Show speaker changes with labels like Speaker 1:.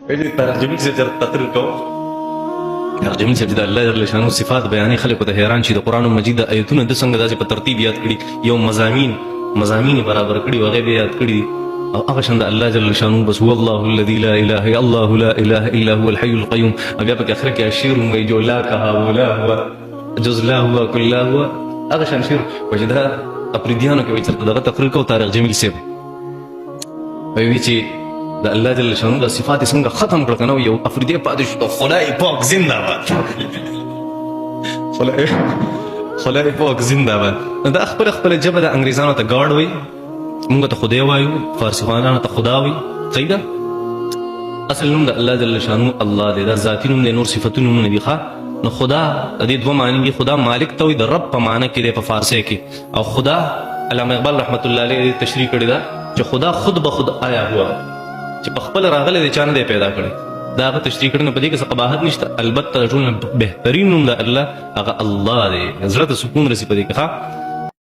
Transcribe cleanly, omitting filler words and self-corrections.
Speaker 1: جميل زي تقرير کو جميل صاحب د الله جل شانو صفات بیانې خلکو ته حیران شي د قران مجید د آیتونو د څنګه داسې په ترتیب یاد کړي یو مضامین برابر کړي او هغه یاد کړي او هغه څنګه الله جل شانو بس هو الله الذي لا اله الا الله لا اله الا هو الحي القيوم هغه په اخر کې اشیر وي جو لا کها ولا هو جز لا هو كل لا هو هغه شان شیر وجدا اپریدیانو کې وایي دغه تقریر کو طارق جمیل صاحب وایي چې د الله جل شانو د صفات څنګه ختم کړ کنه یو افریدی پاتې شو خدای پاک زنده باد خدای پاک زنده باد دا خپل جبه د انګریزانو ته ګاډ وي موږ ته خدای وایو فارسی خوانانو ته خدا وي صحیح ده اصل نوم د الله جل شانو الله دی دا ذاتی نوم دی نور صفاتونه نوم نه دي ښه نو خدا د دې دوه معنی دي خدا مالک ته وي د رب په معنی کې دی په فارسی کې او خدا علامه اقبال رحمت الله علیه تشریح کړی دا چې خدا خود به خود آیا هوا چې په خپل راغلی دی چا نه دی پیدا کړی دا هغه تشریح کړی نو په دې کې څه قباحت نشته البته ټول بهترین نوم د الله هغه الله دی زړه ته سکون رسي په دې کې ښه